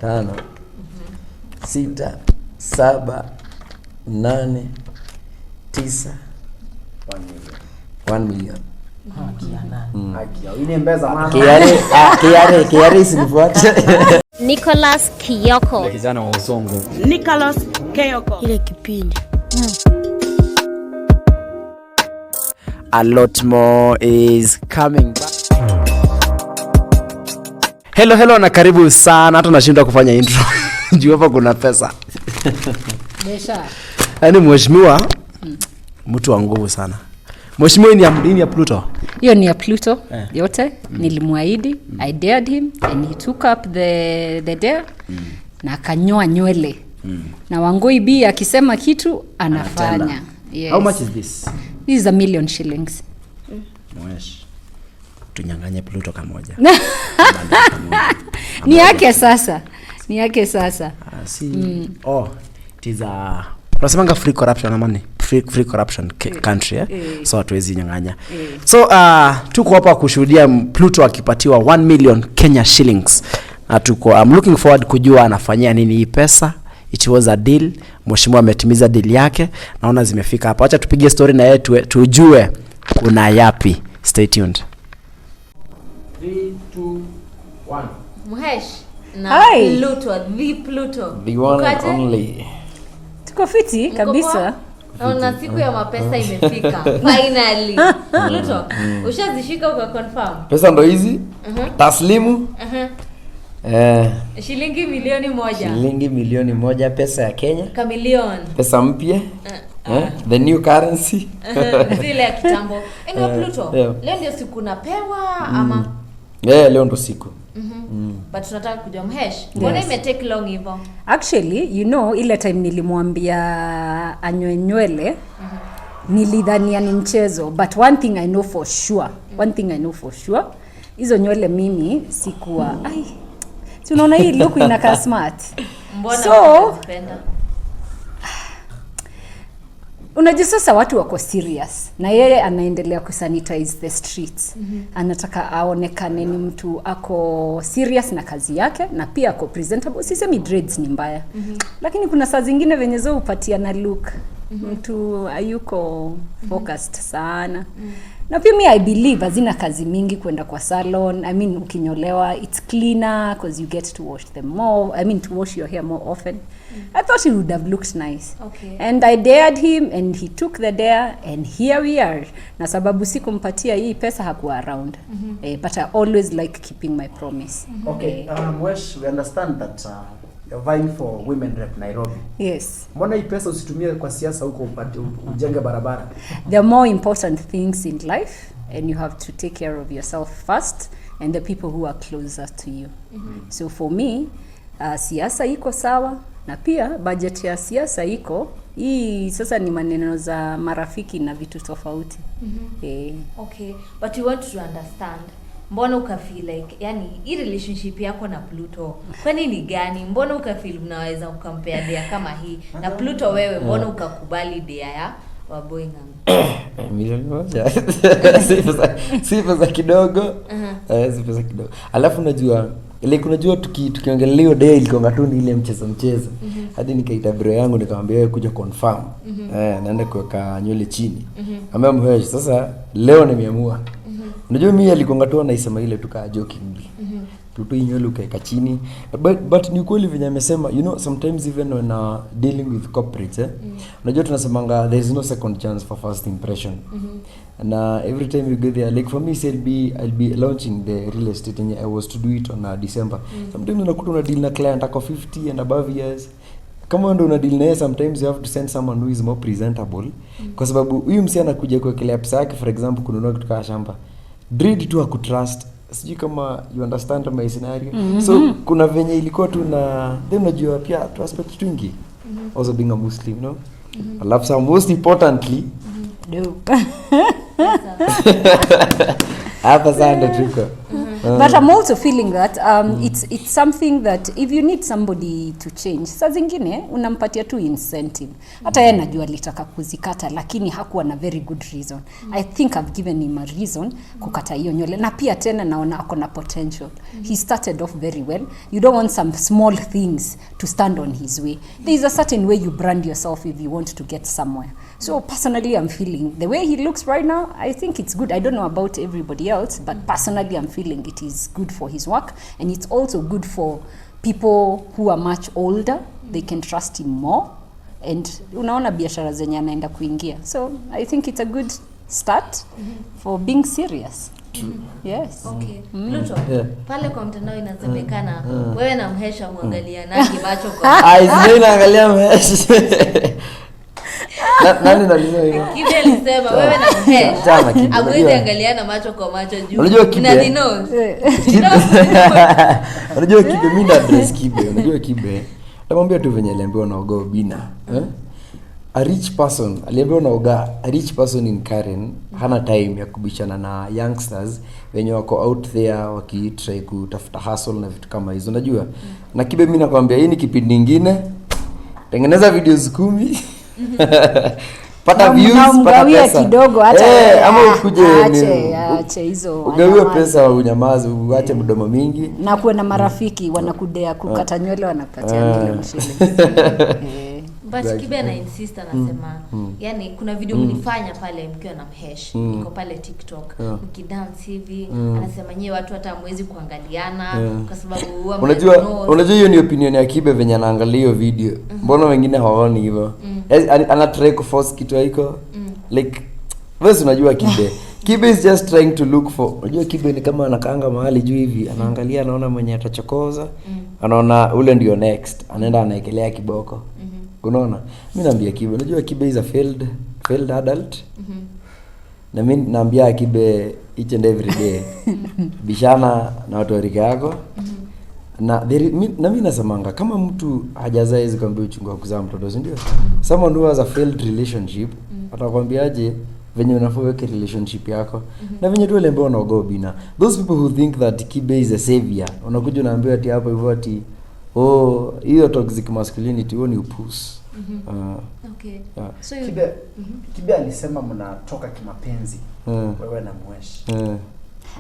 5 6 7 8 9 1 million. Kiare sinifuate. Nicholas Kiyoko. Ile kijana wa Usongo. Nicholas Kiyoko. Ile kipindi. A lot more is coming back. Hello na karibu sana. Hata nashindwa kufanya intro. Juu hapa kuna pesa. Desha. Yaani mheshimiwa mtu wa nguvu sana. Mheshimiwa ni ya Pluto. Hiyo ni ya Pluto yote. Nilimwaahidi, I dared him and he took up the dare. Na akanyoa nywele. Na Wangui B akisema kitu anafanya. Yes. How much is this? This is $1 million shillings. Mwesh. Tunyanganye Pluto kamoja. Ni yake sasa. It is a tunasemanga free corruption amani. Free corruption country so hatuwezi nyang'anya. So tuko hapa kushuhudia Pluto akipatiwa 1 million Kenya shillings. I'm looking forward kujua anafanyia nini hii pesa. It was a deal. Mheshimiwa ametimiza deal yake. Naona zimefika hapa. Acha tupige story na yetu tujue kuna yapi. Stay tuned. 3 2 1. Mhesh na Pluto. The one and only. Tuko fiti kabisa. Na siku ya mapesa imefika. Finally. Pluto, ushazishika uka confirm? Pesa ndo hizi? Taslimu? Shilingi milioni 1. Shilingi milioni 1 pesa ya Kenya. Kamilion. Pesa mpya. The new currency. Zile ya kitambo. Pluto, leo ndio siku napewa ama? Leo ndo siku. But tunataka kujua Mhesh, mbona ime take long hivyo? Actually, ile time nilimwambia anyoe nywele, nilidhania ni mchezo, but one thing I know for sure, hizo nywele mimi sikuwa, si unaona hii look inakaa smart. Mbona unapenda? Unajua sasa watu wako serious na yeye anaendelea kusanitize the streets. Anataka aonekane ni mtu ako serious na kazi yake na pia ako presentable. Sisemi dreads ni mbaya. Lakini kuna saa zingine venye zo upatia na look. Mtu ayuko focused sana. Na pia I believe hazina kazi mingi kwenda kwa salon. I mean ukinyolewa it's cleaner because you get to wash them more. I mean to wash your hair more often. I thought it would have looked nice. Okay. And I dared him and he took the dare and here we are. Na sababu sikumpatia hii pesa hakuwa around. But I always like keeping my promise. Okay, we understand that you're vying for women rep Nairobi. Yes. Mbona hii pesa usitumie kwa siasa huko ujenge barabara? There are more important things in life and you have to take care of yourself first and the people who are closer to you. So for me, siasa iko sawa na pia budget ya siasa iko. Hii sasa ni maneno za marafiki na vitu tofauti. Okay, but you want to understand. Mbona ukafeel like yani hii relationship yako na Pluto kwani ni gani? Mbona ukafeel mnaweza kukompare dea kama hii na Pluto wewe? Mbona ukakubali dea ya Waboi Nganga? Milioni 1. Si pesa kidogo. Si pesa kidogo. Alafu unajua tukiongelea dea ilikuwa tu ni ile mchezo. Hadi nikaita bro yangu nikamwambia wewe kuja confirm. Naenda kuweka nywele chini. Amemhesh sasa leo nimeamua. Unajua mimi alikuwa tu anaisema ile tukaa jokingly. Pluto nywele ukaeka chini. But ni kweli venye amesema, sometimes even when dealing with corporates, unajua tunasemanga there is no second chance for first impression. And every time you go there, like for me I'll be launching the real estate and I was to do it on December. Sometimes unakuta una deal na client ako 50 and above years. Kama ndo una deal na yeye, sometimes you have to send someone who is more presentable. Kwa sababu huyu msi anakuja kuwekelea pesa yake, for example kununua kitu kama shamba. Dread tu akutrust. Sijui kama you understand my scenario. So kuna venye ilikuwa tu na then unajua pia tu aspect twingi. Also being a Muslim, I love some most importantly. No. Hapa sana tuko. But I'm also feeling that it's something that if you need somebody to change, saa zingine unampatia tu incentive. Hata yeye najua alitaka kuzikata lakini hakuwa na very good reason. I think I've given him a reason kukata hiyo nywele, na pia tena naona ako na potential. He started off very well. You don't want some small things to stand on his way. There is a certain way you brand yourself if you want to get somewhere. So personally I'm feeling the way he looks right now, I think it's good. I don't know about everybody else, but personally I'm feeling it is good for his work, and it's also good for people who are much older. They can trust him more, and unaona biashara zenye anaenda kuingia. So I think it's a good start for being serious. Yes. Okay. Pluto, pale kwa mtandao inasemekana wewe na Mhesha muangalia nani macho kwa. Zile naangalia Mhesha. Nani nalio hiyo? Kibe alisema wewe na Mhesha amwezi angaliana macho kwa macho juu. Unajua Kibe? Na Dino. Unajua Kibe, mimi na address Kibe. Unajua Kibe? Namwambia tu venye aliambiwa na Oga Obina. A rich person, aliambiwa na Oga, a rich person in Karen hana time ya kubishana na youngsters wenye wako out there wakitry kutafuta hustle na vitu kama hizo. Unajua? Na Kibe mimi nakwambia hii ni kipindi kingine. Tengeneza videos 10. Pata views, pata pesa kidogo hata ama ukuje ache hizo. Ugawiwe pesa unyamaze, uache mdomo mingi. Na kuwe na marafiki wanakudea kukata nywele wanapatia milioni shilingi. But Kibe na insist anasema yani kuna video mlifanya pale mkiwa na Mhesh iko pale TikTok mkidance hivi anasema nyewe watu hata hamwezi kuangaliana kwa sababu unajua hiyo ni opinion ya Kibe venye anaangalia hiyo video. Mbona wengine hawaoni hivyo? Ana try ku force kitu haiko like wewe unajua Kibe is just trying to look for. Unajua Kibe ni kama anakaanga mahali juu hivi, anaangalia anaona mwenye atachokoza, anaona ule ndio next, anaenda anaekelea kiboko. Unaona? Mimi naambia Kibe, unajua Kibe is a failed adult. Na mimi naambia Kibe each and every day bishana na watu wa rika yako. Na mimi nasemanga kama mtu hajazaa hizo kwambia uchungu kuzaa mtoto, si ndio? Someone who has a failed relationship atakwambiaje venye unafaa weke relationship yako na venye tu lembe na Oga Obina. Those people who think that Kibe is a savior, unakuja unaambiwa ati hapo hivyo ati hiyo toxic masculinity ni upuzi. Okay. Yeah. So Kibe alisema mnatoka kimapenzi wewe na Mhesh.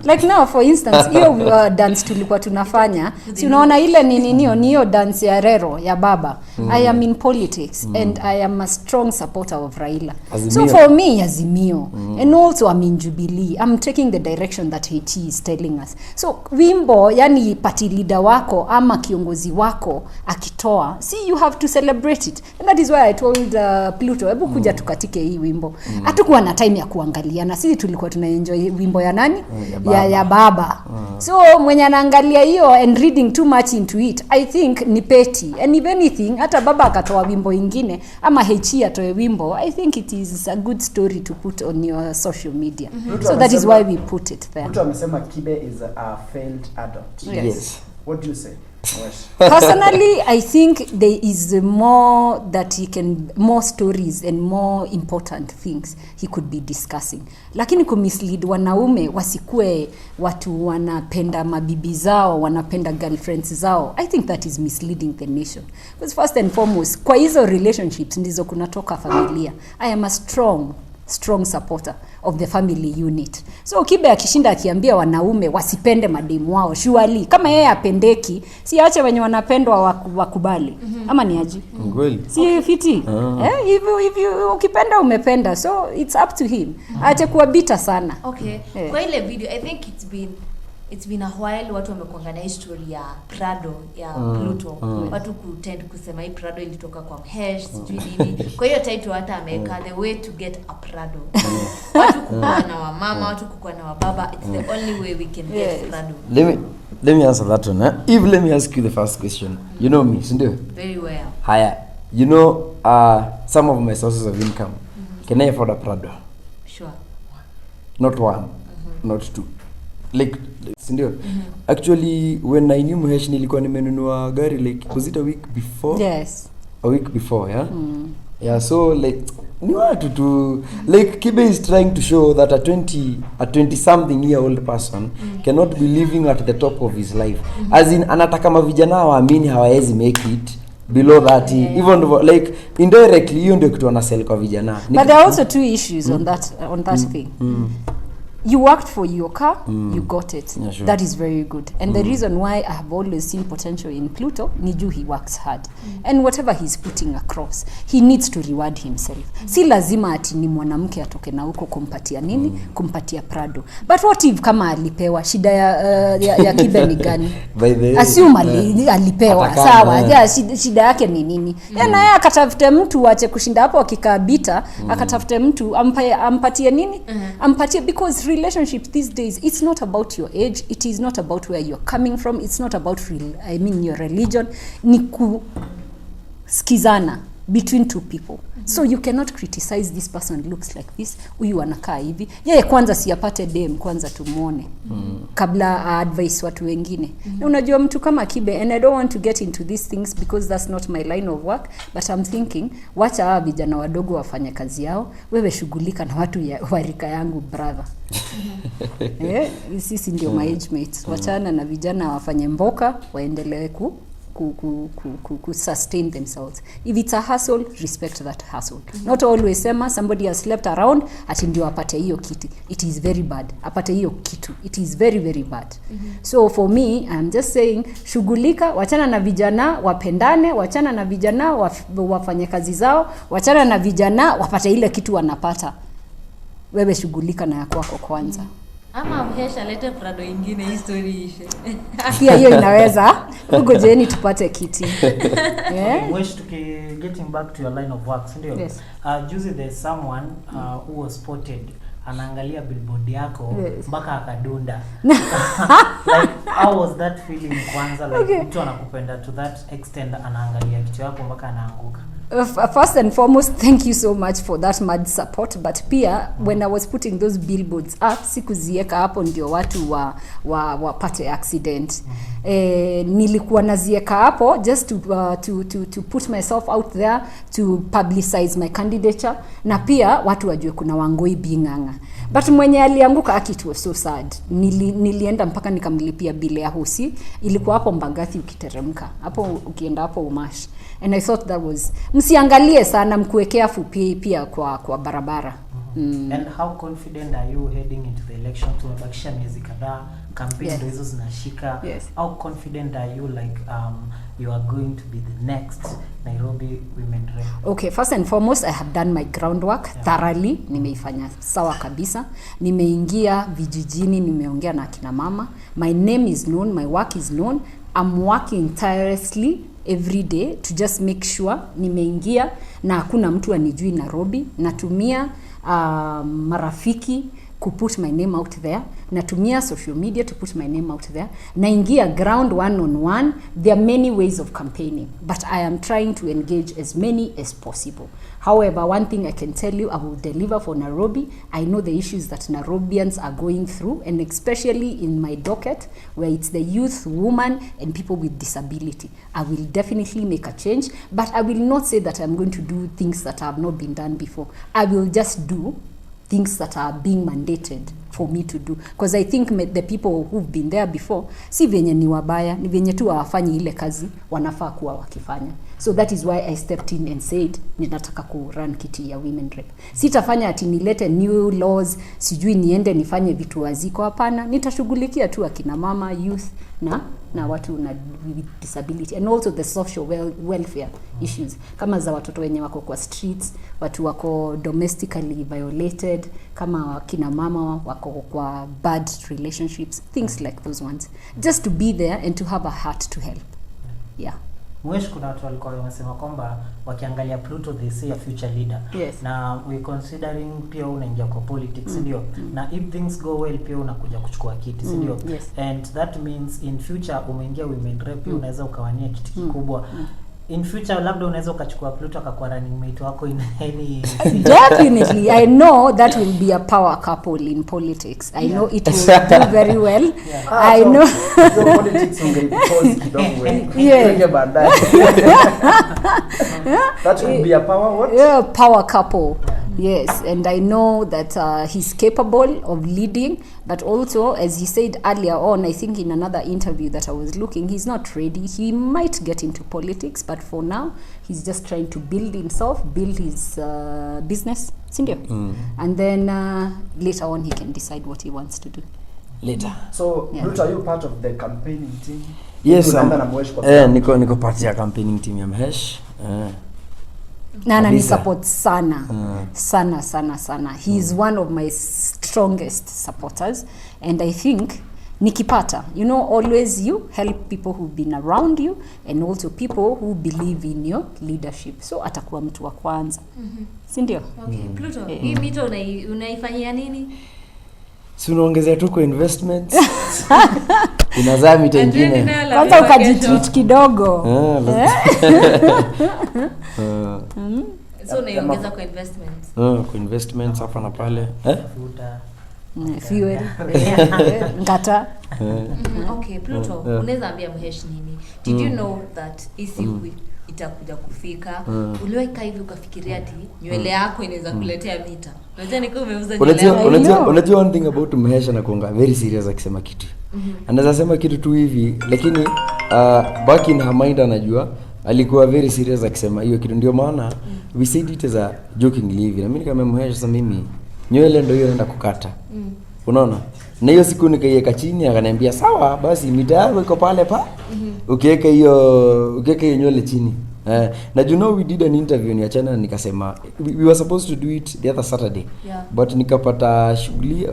Like now for instance hiyo dance tulikuwa tunafanya, si unaona ile ni hiyo dance ya Rero ya baba. I am in politics and I am a strong supporter of Raila. Azimio. So for me Azimio and also I'm in Jubilee. I'm taking the direction that HT is telling us. So wimbo yani party leader wako ama kiongozi wako akitoa, see you have to celebrate it. And that is why I told Pluto hebu kuja tukatike hii wimbo. Hatukuwa na time ya kuangaliana. Sisi tulikuwa tunaenjoy wimbo ya nani? Ya baba. So mwenye anaangalia hiyo and reading too much into it, I think ni petty. And if anything hata baba akatoa wimbo ingine ama HT atoe wimbo, I think it is a good story to put on your social media. So that is why we put it there. Mtu amesema Kibe is a failed adult. Yes. What do you say? Personally, I think there is more that more stories and more important things he could be discussing. Lakini kumislead wanaume wasikue watu wanapenda mabibi zao, wanapenda girlfriends zao. I think that is misleading the nation. Because first and foremost, kwa hizo relationships ndizo kunatoka familia. I am a strong supporter of the family unit. So Kibe akishinda akiambia wanaume wasipende mademu wao, surely kama yeye apendeki, si aache wenye wanapendwa wakubali. Ama ni aje? Kweli. Si fiti. Hivi ukipenda umependa. So it's up to him. Aache kuwa bitter sana. Okay. Kwa ile video I think it's been a while watu wamekuangana history ya Prado ya Pluto. Watu kutend kusema hii Prado ilitoka kwa Mhesh sijui nini. Kwa hiyo title hata ameweka the way to get a Prado. Watu kukua na wamama, watu kukua na wababa, it's the only way we can get Prado. Let me answer that one. Eve, let me ask you the first question. You know me, sindio? Very well. Haya. You know some of my sources of income. Can I afford a Prado? Sure. Not one, not two. Like sindio? Actually when I knew Mhesh nilikuwa nimenunua gari like was it a week before? Yes. A week before, yeah? Yeah, so like ni watu to like Kibe is trying to show that a 20 something year old person cannot be living at the top of his life. As in anataka mavijana waamini hawawezi make it below that, even like indirectly hiyo ndio kitu anasell kwa vijana. But there are also two issues on that thing. You worked for your car, you got it. Yeah, sure. That is very good. And the reason why I have always seen potential in Pluto, Niju, he works hard. And whatever he's putting across, he needs to reward himself. Si lazima ati ni mwanamke atoke na huko kumpatia nini, kumpatia Prado. But what if kama alipewa, shida ya Kibe ni gani? Assume alipewa, sawa. Yeah, shida yake ni nini? Na yeye akatafute mtu ache kushinda hapo akikaa bita, akatafute mtu ampatie nini? Ampatie, because relationships these days, it's not about your age, it is not about where you're coming from, it's not about your religion, ni kusikizana between two people. So you cannot criticize this person looks like this, huyu anakaa hivi. Yeye kwanza siapate dem kwanza tumuone. Kabla advice watu wengine. Na unajua mtu kama Kibe, and I don't want to get into these things because that's not my line of work, but I'm thinking wacha hawa vijana wadogo wafanye kazi yao, wewe shughulika na watu wa rika yangu brother. Sisi ndio my age mates. Wachana na vijana wafanye mboka, waendelee ku sustain themselves. If it's a hustle, respect that hustle. Not always sema somebody has slept around ati ndio apate hiyo kitu. It is very bad. Apate hiyo kitu. It is very very bad. So for me, I'm just saying shughulika, wachana na vijana wapendane, wachana na vijana wafanye kazi zao, wachana na vijana wapate ile kitu wanapata. Wewe shughulika na yako kwanza. Ama mhesha lete Prado ingine history ishe. Pia hiyo inaweza. Ngojeni tupate kiti. Wish to getting back to your line of work, ndio. Yes. Juzi there's someone who was spotted anaangalia billboard yako mpaka akadunda. Like how was that feeling kwanza, like mtu anakupenda to that extent anaangalia kitu yako mpaka anaanguka? First and foremost, thank you so much for that mad support. But pia when I was putting those billboards up, sikuzieka hapo ndio watu wapate accident. Nilikuwa nazieka hapo just to put myself out there, to publicize my candidature, na pia watu wajue kuna Wangui Nganga. But mwenye alianguka it was so sad. Nilienda mpaka nikamlipia bile ya hosi. Ilikuwa hapo Mbagathi ukiteremka. Hapo ukienda hapo Umash. And I thought that was, msiangalie sana, mkuwekea fupi pia kwa barabara. And how confident are you heading into the election? Tumebakisha miezi kadhaa, campaign ndio hizo zinashika. How confident are you like you are going to be the next Nairobi Women Rep? Okay, first and foremost, I have done my groundwork thoroughly. Nimeifanya sawa kabisa. Nimeingia vijijini, nimeongea na kina mama. My name is known, my work is known. I'm working tirelessly every day to just make sure nimeingia na hakuna mtu anijui Nairobi. Natumia marafiki to put my name out there. Natumia social media to put my name out there. Naingia ground one-on-one. There are many ways of campaigning, but I am trying to engage as many as possible. However, one thing I can tell you, I will deliver for Nairobi. I know the issues that Nairobians are going through, and especially in my docket, where it's the youth, women, and people with disability. I will definitely make a change, but I will not say that I'm going to do things that have not been done before. I will just do things that are being mandated for me to do, because I think the people who've been there before, si venye ni wabaya, ni venye tu hawafanyi ile kazi wanafaa kuwa wakifanya. So that is why I stepped in and said ninataka ku run kiti ya Women Rep. Sitafanya ati nilete new laws, sijui niende nifanye vitu waziko, hapana. Nitashughulikia tu akina mama, youth na watu na disability, and also the social welfare issues, kama za watoto wenye wako kwa streets, watu wako domestically violated, kama akina mama wako kwa bad relationships, things like those ones, just to be there and to have a heart to help. Yeah. Mwesh, kuna watu walikuwa wamesema kwamba wakiangalia Pluto they say a future leader. Na we considering pia unaingia kwa politics, ndio. Na if things go well pia unakuja kuchukua kiti, ndio. And that means in future umeingia Women Rep unaweza ukawania kiti kikubwa. in future labda unaweza ukachukua Pluto akakuwa running mate wako in any Definitely, I know that will be a power couple in politics. I know it will do very well. I know. Politics ungepause kidogo wewe. Yeah. Tuweke baadaye. That will be a power what? Yeah, power couple. Yes, and I know that he's capable of leading, but also, as he said earlier on, I think in another interview that I was looking, he's not ready. He might get into politics, but for now, he's just trying to build himself, build his business, sindio? And then later on, he can decide what he wants to do. Later. So, Pluto, are you part of the campaigning team? Yes, niko part ya campaigning team ya Mhesh. Nana ni support sana. Sana. He is one of my strongest supporters, and I think nikipata, you know, always you help people who've been around you and also people who believe in your leadership. So atakuwa mtu wa kwanza. Si ndio? Okay, Pluto, hii mito unaifanyia nini? Si unaongezea tu kwa investments. Inazaa mito ingine. Kwanza ukajitreat kidogo. So unaongeza kwa investments. Kwa investments hapa na pale. Fuel. Ngata. Okay, Pluto, unaweza ambia Mhesh nini? Did you know that siku itakuja kufika? Uliweka hivi ukafikiria ati nywele yako inaweza kuletea vita. Unajua niko umeuza nywele yako. Unajua one thing about Mhesh na kuanga very serious akisema kitu. Anaweza sema kitu tu hivi, lakini back in her mind anajua alikuwa very serious akisema hiyo kitu, ndio maana we said it as a jokingly hivi. Na mimi kama Mhesh sasa, mimi nywele ndio hiyo naenda kukata. Unaona? Na hiyo siku nikaiweka chini, akaniambia sawa basi mita yako iko pale pa. Ukiweka hiyo nywele chini. Na you know we did an interview ni achana, nikasema we were supposed to do it the other Saturday. Yeah. But nikapata shughuli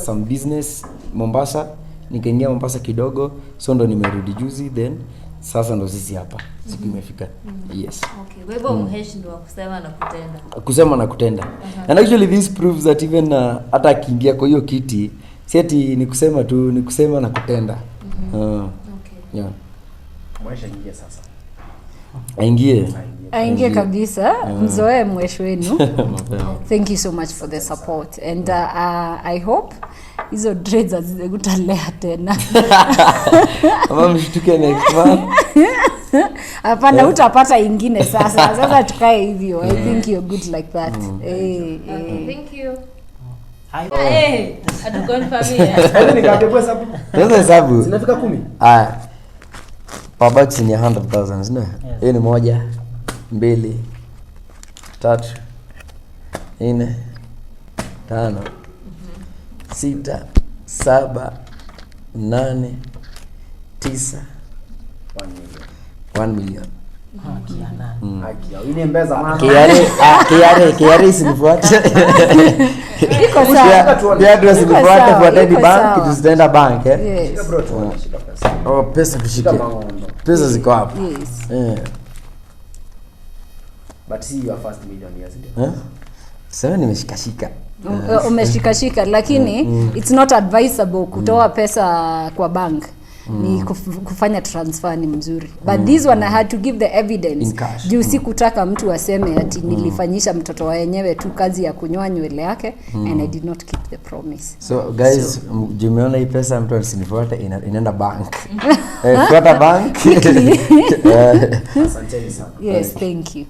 some business Mombasa, nikaingia Mombasa kidogo, so ndo nimerudi juzi, then sasa ndo sisi hapa siku imefika. Yes. Okay, kwa hivyo Mhesh ndo kusema na kutenda. Kusema na kutenda. And actually this proves that even hata akiingia kwa hiyo kiti, si ati ni kusema tu, ni kusema na kutenda. Okay. Yeah. Mhesh ingia sasa. Aingie kabisa. Mzoe Mhesh wenu. Thank you so much for the support, and I hope hizo dreads hazikutalea tena. Mama mshtuke next month. Hapana, utapata ingine sasa. Sasa tukae hivyo. I think you're good like that. Thank you. Hi. Atukonfamia. Nikabebwa sababu. Sasa hesabu. Zinafika 10. Per box ni 100,000, ndio? Hiyo ni 1, 2, 3, 4, 5, 6, 7, 8, 9, 1 million. Kiari sinifuate. Iko sawa. Kiari sinifuate kwa Teddy Bank, tutaenda bank Yes. Shika pesa. Pesa tushike. Pesa ziko hapo. Yes. But see your first million years ago. Sasa nimeshikashika. Umeshikashika, lakini it's not advisable kutoa pesa kwa bank. Ni kufanya transfer ni mzuri, but this one I had to give the evidence juu sikutaka mtu aseme ati nilifanyisha mtoto wenyewe tu kazi ya kunyoa nywele yake, and I did not keep the promise. So guys, jumeona hii pesa mtu asinifuate, inaenda bank. Fuata bank. Asante sana. Yes, thank you.